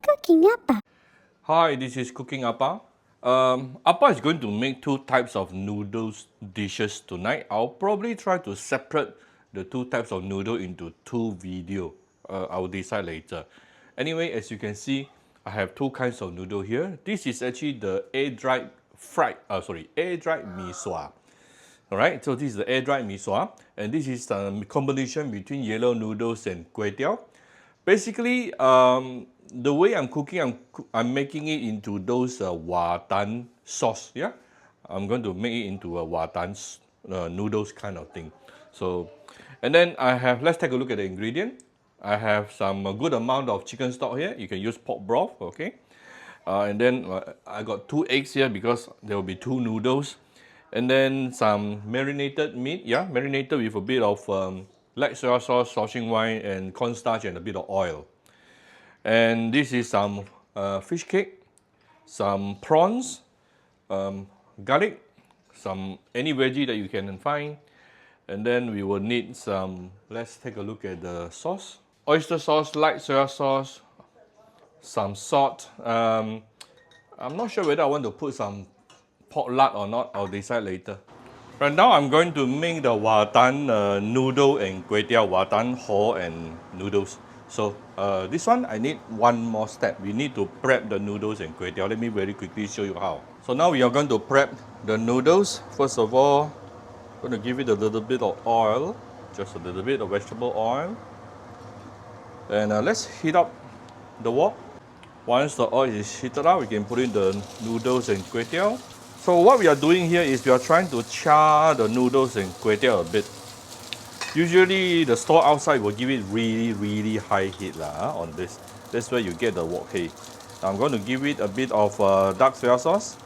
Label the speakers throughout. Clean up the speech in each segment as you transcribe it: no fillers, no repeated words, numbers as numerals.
Speaker 1: Cooking Appa.
Speaker 2: Hi, this is Cooking Appa. Appa is going to make two types of noodles dishes tonight. I'll probably try to separate the two types of noodle into two videos. I'll decide later. Anyway, as you can see, I have two kinds of noodle here. This is actually the air-dried air-dried miso. Alright, so this is the air-dried miso, and this is a combination between yellow noodles and kway teow. Basically, the way I'm cooking, I'm making it into those watan sauce. Yeah, I'm going to make it into a watan noodles kind of thing. So, and then let's take a look at the ingredient. I have some good amount of chicken stock here. You can use pork broth, okay? And then I got 2 eggs here because there will be 2 noodles. And then some marinated meat, yeah, marinated with a bit of light soy sauce, Shaoxing wine, and cornstarch, and a bit of oil. And this is some fish cake, some prawns, garlic, some any veggie that you can find. And then we will need some, let's take a look at the sauce. Oyster sauce, light soy sauce, some salt. I'm not sure whether I want to put some pork lard or not. I'll decide later. Right now, I'm going to make the watan noodle and kway teow watan whole and noodles. So this one, I need one more step. We need to prep the noodles and kway teow. Let me very quickly show you how. So now we are going to prep the noodles. First of all, I'm going to give it a little bit of oil, just a little bit of vegetable oil. And let's heat up the wok. Once the oil is heated up, we can put in the noodles and kway teow. So what we are doing here is we are trying to char the noodles and kway teow a bit. Usually the store outside will give it really high heat on this. That's where you get the wok heat. Now I'm going to give it a bit of dark soy sauce.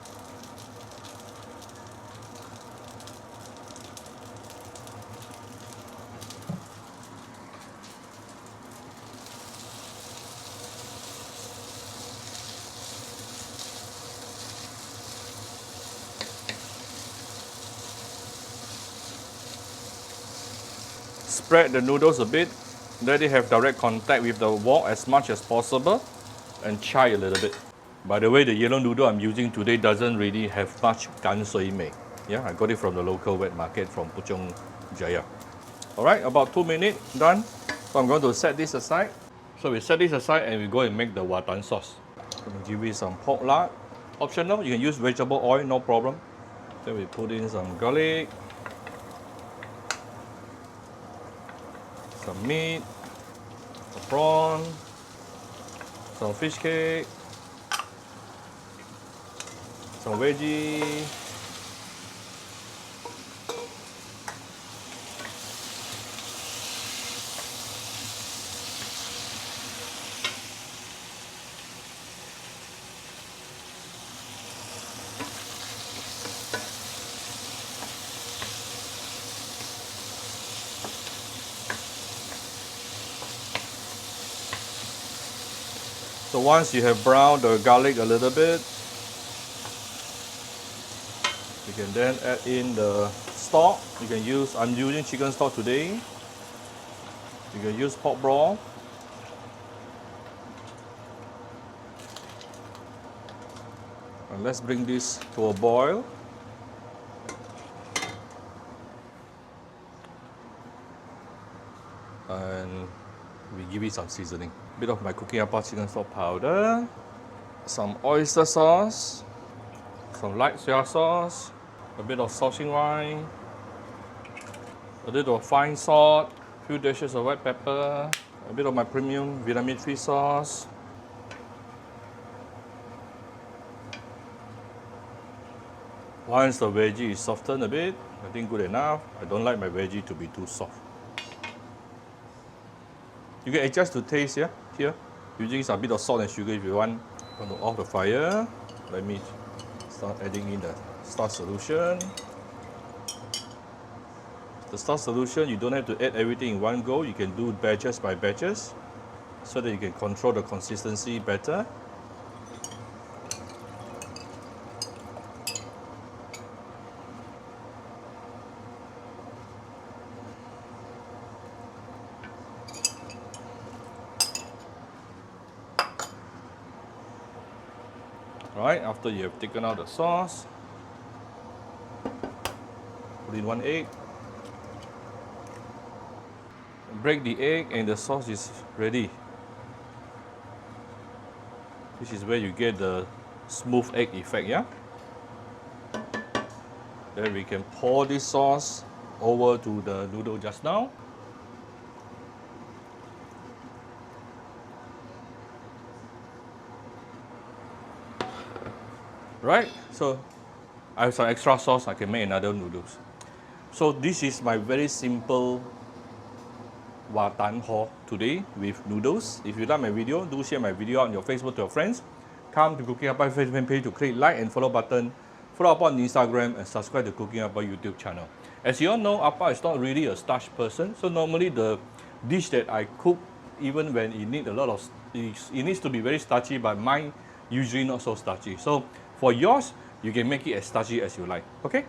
Speaker 2: Spread the noodles a bit, let it have direct contact with the wok as much as possible, and char a little bit. By the way, the yellow noodle I'm using today doesn't really have much gan sui mei. Yeah, I got it from the local wet market from Puchong Jaya. Alright, about 2 minutes done. So I'm going to set this aside. So we set this aside and we go and make the watan sauce. I'm going to give it some pork lard. Optional, you can use vegetable oil, no problem. Then we put in some garlic, some meat, some prawn, some fish cake, some veggie. So once you have browned the garlic a little bit, you can then add in the stock. You can use, I'm using chicken stock today. You can use pork broth. And let's bring this to a boil. And we give it some seasoning. A bit of my Cooking Appa chicken stock powder, some oyster sauce, some light soy sauce, a bit of Shaoxing wine, a little fine salt, a few dashes of white pepper, a bit of my premium Vietnamese fish sauce. Once the veggie is softened a bit, I think good enough. I don't like my veggie to be too soft. You can adjust to taste here, using some bit of salt and sugar if you want. I'm going to off the fire. Let me start adding in the starch solution. The starch solution, you don't have to add everything in one go. You can do batches by batches so that you can control the consistency better. Right, after you have taken out the sauce, put in 1 egg, break the egg, and the sauce is ready. This is where you get the smooth egg effect, yeah? Then we can pour this sauce over to the noodle just now. Right, so I have some extra sauce, I can make another noodles. So this is my very simple watan haul today with noodles. If you like my video, do share my video on your Facebook to your friends. Come to Cooking Appa Facebook page to click like and follow button. Follow Appa on Instagram and subscribe to Cooking Appa YouTube channel. As you all know, Appa is not really a starch person, so normally the dish that I cook, even when it needs a lot of, it needs to be very starchy, but mine usually not so starchy. So for yours, you can make it as starchy as you like. Okay?